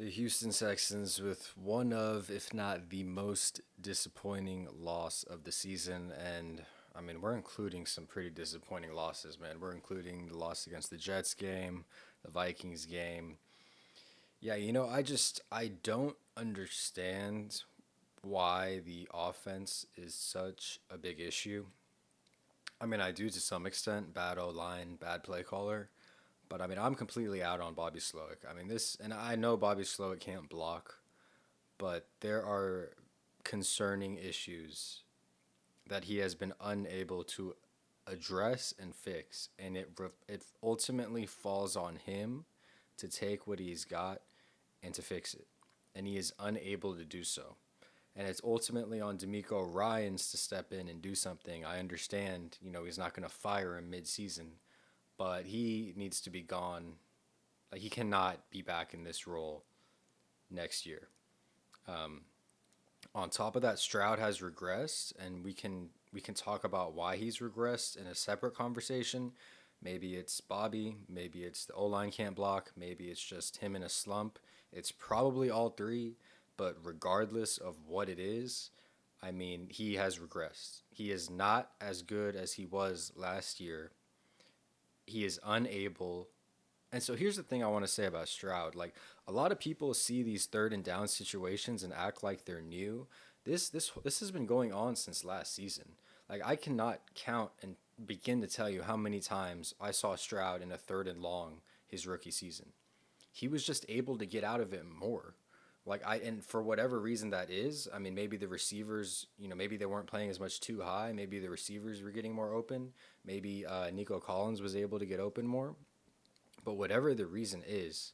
The Houston Texans with one of, if not the most disappointing loss of the season. And I mean, we're including some pretty disappointing losses, man. We're including the loss against the Jets game, the Vikings game. Yeah, I don't understand why the offense is such a big issue. I mean, I do to some extent, bad Oline, bad play caller. But I mean, I'm completely out on Bobby Slowick. I mean, and I know Bobby Slowick can't block, but there are concerning issues that he has been unable to address and fix, and it ultimately falls on him to take what he's got and to fix it, and he is unable to do so. And it's ultimately on D'Amico Ryans to step in and do something. I understand, he's not going to fire him mid-season, but he needs to be gone. Like, he cannot be back in this role next year. Um, on top of that, Stroud has regressed, and we can talk about why he's regressed in a separate conversation. Maybe it's Bobby, maybe it's the O line can't block, maybe it's just him in a slump. It's probably all three, but regardless of what it is, I mean, he has regressed. He is not as good as he was last year. He is unable. And so here's the thing I want to say about Stroud. Like, a lot of people see these third and down situations and act like they're new. This has been going on since last season. Like, I cannot count and begin to tell you how many times I saw Stroud in a third and long his rookie season. He was just able to get out of it more. And for whatever reason that is, I mean, maybe the receivers, maybe they weren't playing as much too high. Maybe the receivers were getting more open. Maybe Nico Collins was able to get open more. But whatever the reason is,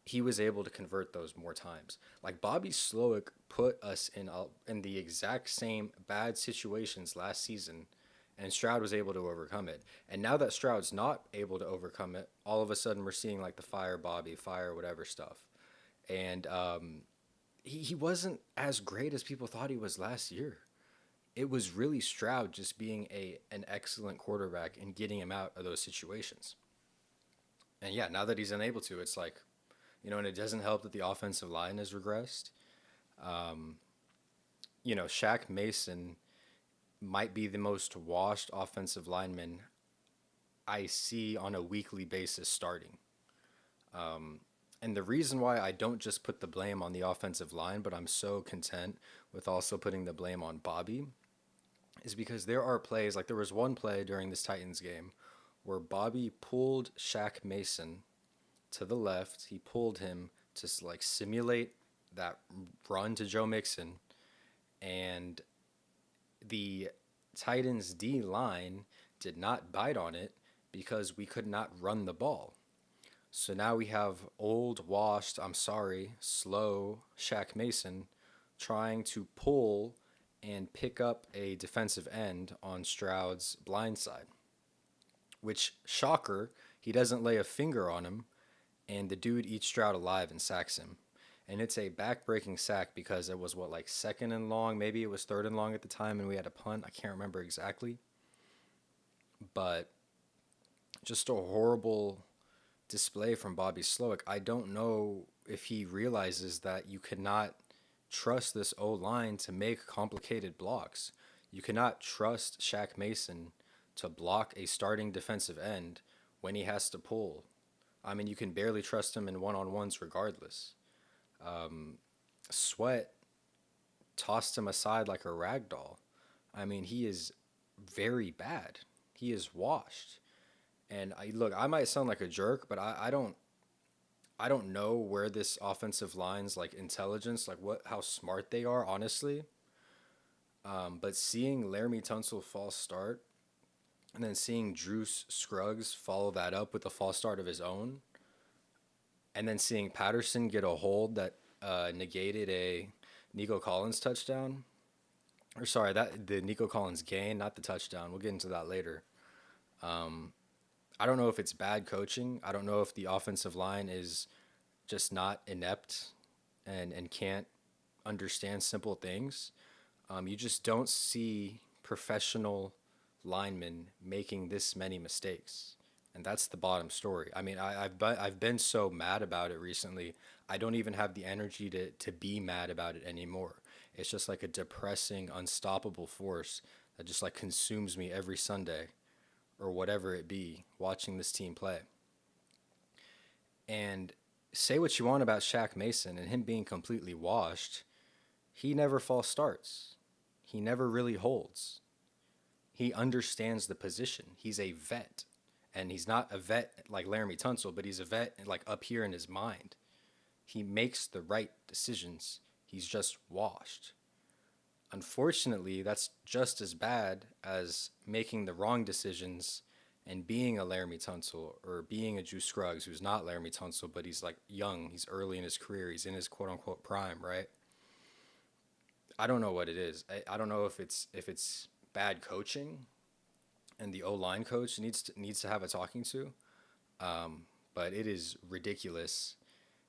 he was able to convert those more times. Like, Bobby Slowick put us in the exact same bad situations last season, and Stroud was able to overcome it. And now that Stroud's not able to overcome it, all of a sudden we're seeing like the fire Bobby, fire whatever stuff. And he wasn't as great as people thought he was last year. It was really Stroud just being an excellent quarterback and getting him out of those situations. And yeah, now that he's unable to, it's like, and it doesn't help that the offensive line has regressed. Um, Shaq Mason might be the most washed offensive lineman I see on a weekly basis starting. Um, and the reason why I don't just put the blame on the offensive line, but I'm so content with also putting the blame on Bobby, is because there are plays, like there was one play during this Titans game where Bobby pulled Shaq Mason to the left. He pulled him to like simulate that run to Joe Mixon, and the Titans D line did not bite on it because we could not run the ball. So now we have old, washed, I'm sorry, slow Shaq Mason trying to pull and pick up a defensive end on Stroud's blind side, which, shocker, he doesn't lay a finger on him, and the dude eats Stroud alive and sacks him. And it's a back-breaking sack because it was what, like second and long, maybe it was third and long at the time, and we had a punt. I can't remember exactly, but just a horrible display from Bobby Slowick. I don't know if he realizes that you cannot trust this O line to make complicated blocks. You cannot trust Shaq Mason to block a starting defensive end when he has to pull. I mean, you can barely trust him in one on ones regardless. Um, Sweat tossed him aside like a rag doll. I mean, he is very bad. He is washed. And I might sound like a jerk, but I don't know where this offensive line's like intelligence, like how smart they are, honestly. But seeing Laramie Tunsil false start and then seeing Drew Scruggs follow that up with a false start of his own, and then seeing Patterson get a hold that negated a Nico Collins touchdown, or sorry, that the Nico Collins gain, not the touchdown. We'll get into that later. Um, I don't know if it's bad coaching. I don't know if the offensive line is just not inept and can't understand simple things. You just don't see professional linemen making this many mistakes And that's the bottom story. I mean, I've been so mad about it recently. I don't even have the energy to be mad about it anymore. It's just like a depressing, unstoppable force that just like consumes me every Sunday or whatever it be, watching this team play. And say what you want about Shaq Mason and him being completely washed, he never false starts. He never really holds. He understands the position. He's a vet. And he's not a vet like Laramie Tunsil, but he's a vet like up here in his mind. He makes the right decisions. He's just washed. Unfortunately, that's just as bad as making the wrong decisions and being a Laramie Tunsil or being a Juice Scruggs who's not Laramie Tunsil, but he's like young, he's early in his career, he's in his quote unquote prime, right? I don't know what it is. I don't know if it's bad coaching and the O-line coach needs to have a talking to. But it is ridiculous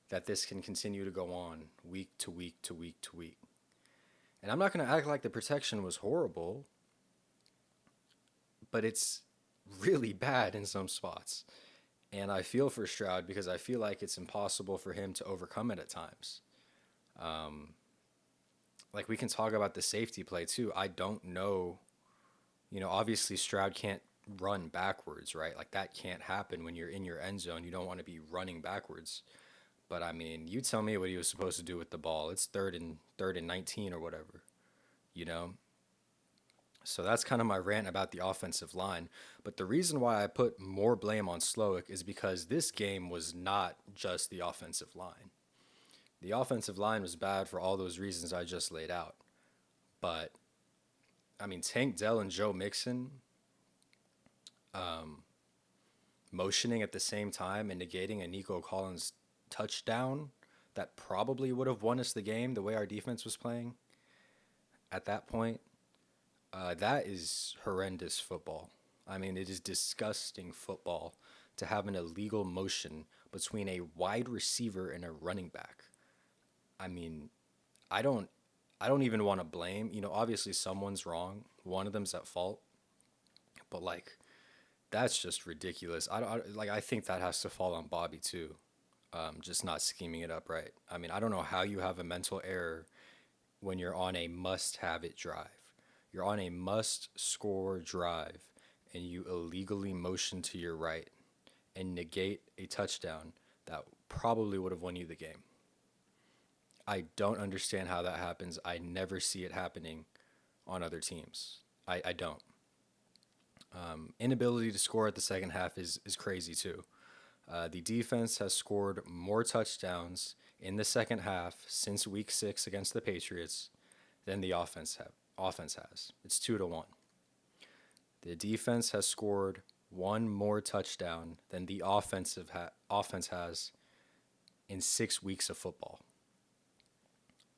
that this can continue to go on week to week to week to week. And I'm not going to act like the protection was horrible, but it's really bad in some spots. And I feel for Stroud because I feel like it's impossible for him to overcome it at times. Um, like we can talk about the safety play too. I don't know, obviously Stroud can't run backwards, right? Like that can't happen when you're in your end zone. You don't want to be running backwards. But I mean, you tell me what he was supposed to do with the ball. It's third and 19 or whatever, you know? So that's kind of my rant about the offensive line. But the reason why I put more blame on Slowick is because this game was not just the offensive line. The offensive line was bad for all those reasons I just laid out. But I mean, Tank Dell and Joe Mixon motioning at the same time and negating a Nico Collins touchdown that probably would have won us the game the way our defense was playing at that point. That is horrendous football. I mean, it is disgusting football to have an illegal motion between a wide receiver and a running back. I mean, I don't I don't even want to blame, obviously someone's wrong. One of them's at fault, but like that's just ridiculous. I think that has to fall on Bobby too. Just not scheming it up right. I mean, I don't know how you have a mental error when you're on a must have it drive. You're on a must score drive and you illegally motion to your right and negate a touchdown that probably would have won you the game. I don't understand how that happens. I never see it happening on other teams. I don't. Inability to score at the second half is crazy too. The defense has scored more touchdowns in the second half since week 6 against the Patriots than the offense has. It's 2-1. The defense has scored one more touchdown than the offense has in 6 weeks of football.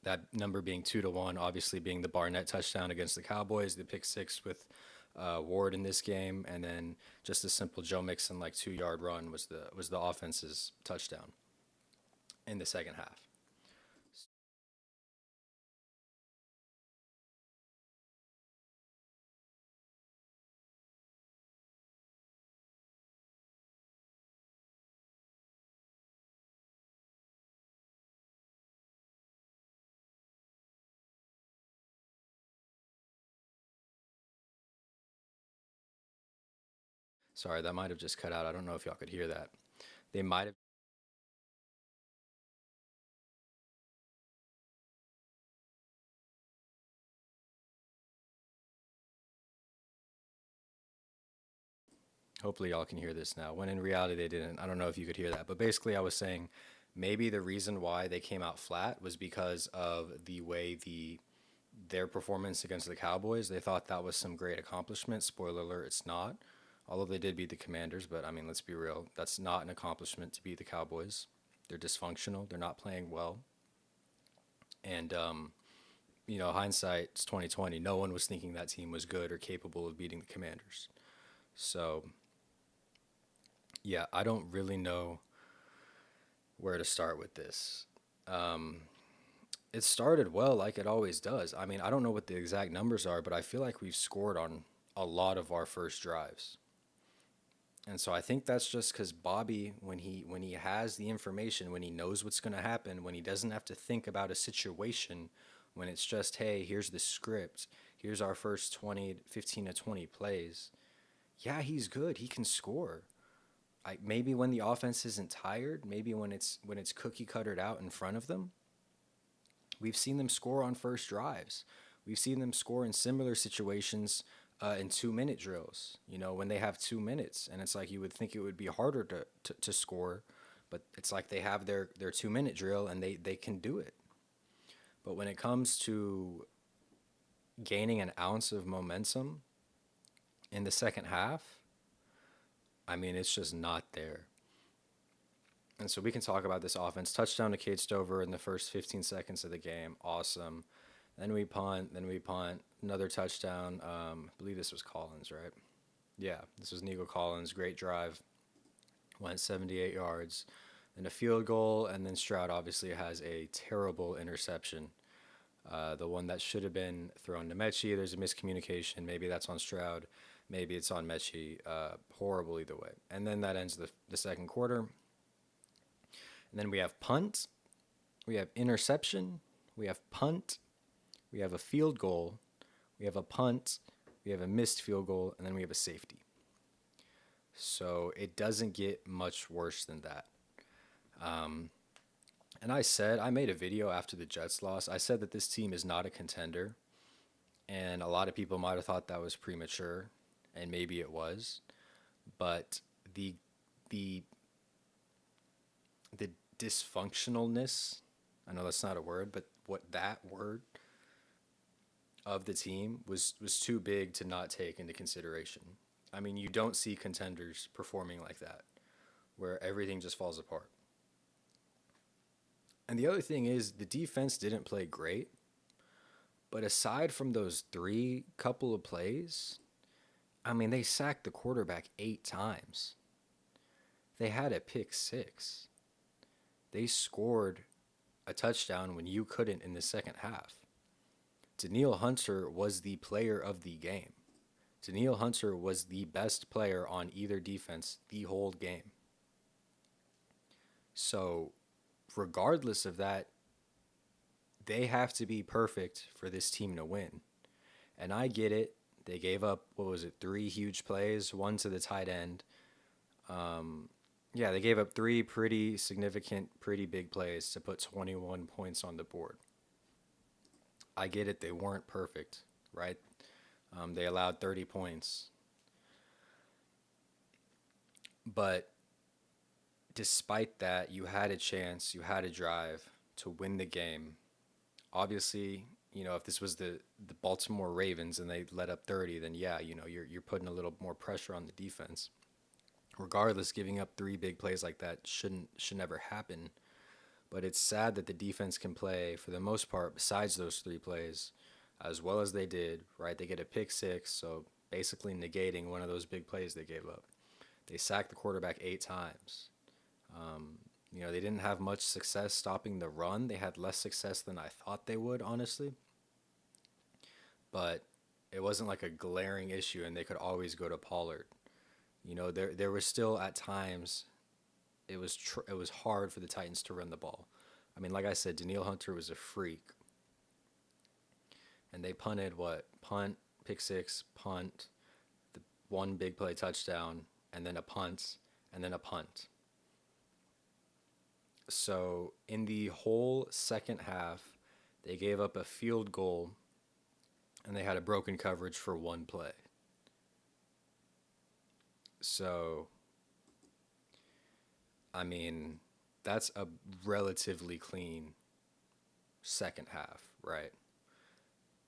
That number being 2-1, obviously being the Barnett touchdown against the Cowboys, the pick six with Ward in this game, and then just a simple Joe Mixon like 2 yard run was the offense's touchdown in the second half. Sorry, that might have just cut out. I don't know if y'all could hear that. They might have. Hopefully, y'all can hear this now. When in reality, they didn't. I don't know if you could hear that. But basically, I was saying maybe the reason why they came out flat was because of the way their performance against the Cowboys. They thought that was some great accomplishment. Spoiler alert, it's not. Although they did beat the Commanders, but I mean, let's be real. That's not an accomplishment to beat the Cowboys. They're dysfunctional. They're not playing well. And hindsight is 2020. No one was thinking that team was good or capable of beating the Commanders. So yeah, I don't really know where to start with this. Um, it started well, like it always does. I mean, I don't know what the exact numbers are, but I feel like we've scored on a lot of our first drives. And so I think that's just because Bobby, when he has the information, when he knows what's going to happen, when he doesn't have to think about a situation, when it's just, hey, here's the script, here's our first 20, 15 to 20 plays. Yeah, he's good. He can score. Maybe when the offense isn't tired, maybe when it's cookie cuttered out in front of them, we've seen them score on first drives. We've seen them score in similar situations in 2 minute drills, when they have 2 minutes. And it's like you would think it would be harder to score, but it's like they have their 2 minute drill and they can do it. But when it comes to gaining an ounce of momentum in the second half, I mean, it's just not there. And so we can talk about this offense. Touchdown to Kate Stover in the first 15 seconds of the game. Awesome. Then we punt. Another touchdown. I believe this was Collins, right? Yeah, this was Nico Collins. Great drive. Went 78 yards. And a field goal. And then Stroud obviously has a terrible interception. The one that should have been thrown to Mechie. There's a miscommunication. Maybe that's on Stroud. Maybe it's on Mechie. Horrible either way. And then that ends the second quarter. And then we have punt. We have interception. We have punt. We have a field goal. We have a punt. We have a missed field goal. And then we have a safety. So it doesn't get much worse than that. And I made a video after the Jets loss. I said that this team is not a contender. And a lot of people might have thought that was premature. And maybe it was. But the dysfunctionalness, I know that's not a word, but what that word of the team was too big to not take into consideration. I mean, you don't see contenders performing like that, where everything just falls apart. And the other thing is, the defense didn't play great, but aside from those three couple of plays, I mean, they sacked the quarterback 8 times. They had a pick six. They scored a touchdown when you couldn't in the second half. Danielle Hunter was the player of the game. Danielle Hunter was the best player on either defense the whole game. So, regardless of that, they have to be perfect for this team to win. And I get it. They gave up, 3 huge plays, one to the tight end. They gave up 3 pretty significant, pretty big plays to put 21 points on the board. I get it. They weren't perfect, right? They allowed 30 points. But despite that, you had a chance, you had a drive to win the game. Obviously, if this was the Baltimore Ravens and they let up 30, then yeah, you're putting a little more pressure on the defense. Regardless, giving up 3 big plays like that should never happen. But it's sad that the defense can play, for the most part, besides those 3 plays, as well as they did, right? They get a pick six, so basically negating one of those big plays they gave up. They sacked the quarterback 8 times. They didn't have much success stopping the run. They had less success than I thought they would, honestly. But it wasn't like a glaring issue, and they could always go to Pollard. There was still at times it was hard for the Titans to run the ball. I mean, like I said, Danielle Hunter was a freak. And they punted punt, pick six, punt, the one big play touchdown, and then a punt, and then a punt. So in the whole second half, they gave up a field goal, and they had a broken coverage for 1 play. So, I mean, that's a relatively clean second half, right?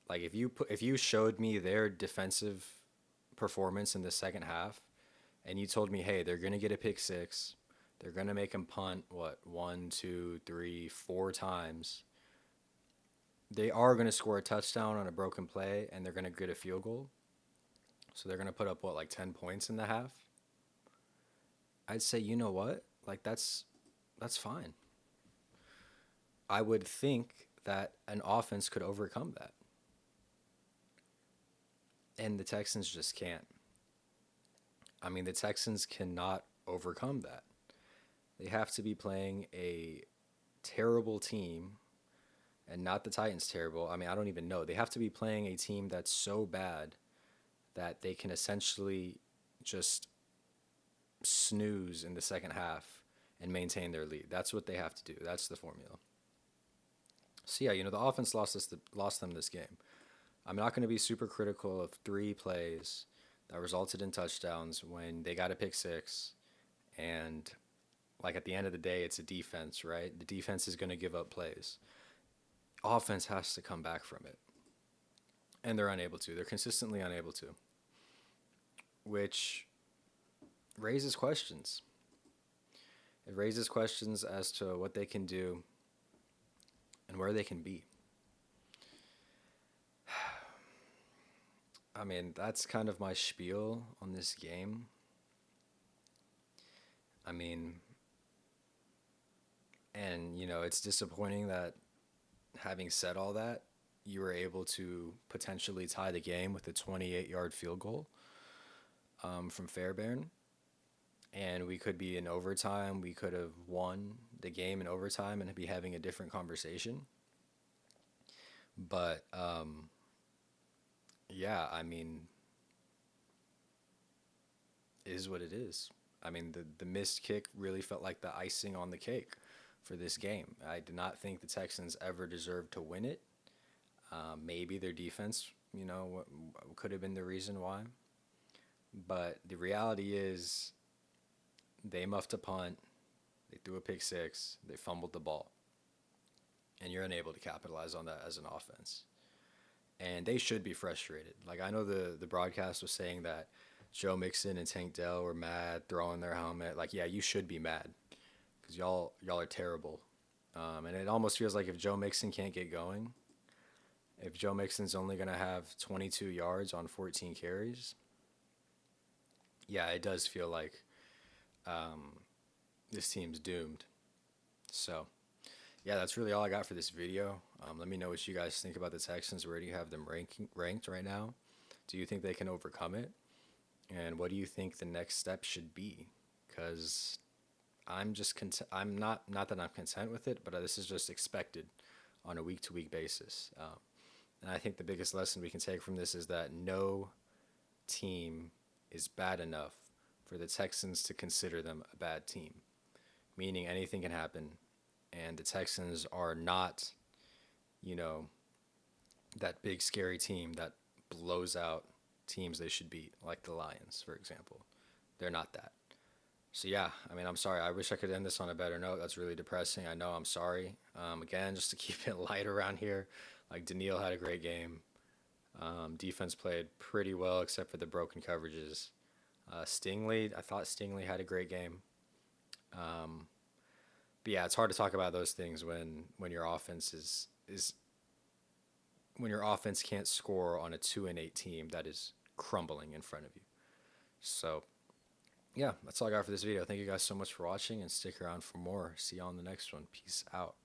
Like if you showed me their defensive performance in the second half, and you told me, hey, they're gonna get a pick six, they're gonna make them punt 1, 2, 3, 4 times. They are gonna score a touchdown on a broken play, and they're gonna get a field goal. So they're gonna put up 10 points in the half. I'd say, you know what? Like that's fine. I would think that an offense could overcome that. And the Texans just can't. I mean, the Texans cannot overcome that. They have to be playing a terrible team and not the Titans terrible. I mean, I don't even know. They have to be playing a team that's so bad that they can essentially just snooze in the second half and maintain their lead. That's what they have to do. That's the formula. So yeah, the offense lost them this game. I'm not going to be super critical of three plays that resulted in touchdowns when they got a pick six, and like at the end of the day, it's a defense, right? The defense is going to give up plays. Offense has to come back from it, and they're unable to. They're consistently unable to, which raises questions. It raises questions as to what they can do and where they can be. I mean, that's kind of my spiel on this game. I mean, and it's disappointing that having said all that, you were able to potentially tie the game with a 28-yard field goal from Fairbairn. And we could be in overtime. We could have won the game in overtime and be having a different conversation. But yeah, I mean, it is what it is. I mean, the missed kick really felt like the icing on the cake for this game. I did not think the Texans ever deserved to win it. Maybe their defense, could have been the reason why. But the reality is, they muffed a punt, they threw a pick six, they fumbled the ball, and you're unable to capitalize on that as an offense. And they should be frustrated. Like, I know the broadcast was saying that Joe Mixon and Tank Dell were mad, throwing their helmet. Like, yeah, you should be mad because y'all are terrible. And it almost feels like if Joe Mixon can't get going, if Joe Mixon's only going to have 22 yards on 14 carries, yeah, it does feel like this team's doomed. So, yeah, that's really all I got for this video. Let me know what you guys think about the Texans. Where do you have them ranked right now? Do you think they can overcome it? And what do you think the next step should be? Because I'm just I'm not that I'm content with it, but this is just expected on a week-to-week basis. And I think the biggest lesson we can take from this is that no team is bad enough for the Texans to consider them a bad team, meaning anything can happen. And the Texans are not, that big scary team that blows out teams they should beat, like the Lions, for example. They're not that. So yeah, I mean, I'm sorry. I wish I could end this on a better note. That's really depressing. I know. I'm sorry. Again, just to keep it light around here, like Daniil had a great game. Defense played pretty well except for the broken coverages. I thought Stingley had a great game. But yeah, it's hard to talk about those things when your offense is when your offense can't score on a 2-8 team that is crumbling in front of you. So yeah, that's all I got for this video. Thank you guys so much for watching, and stick around for more. See you on the next one. Peace out.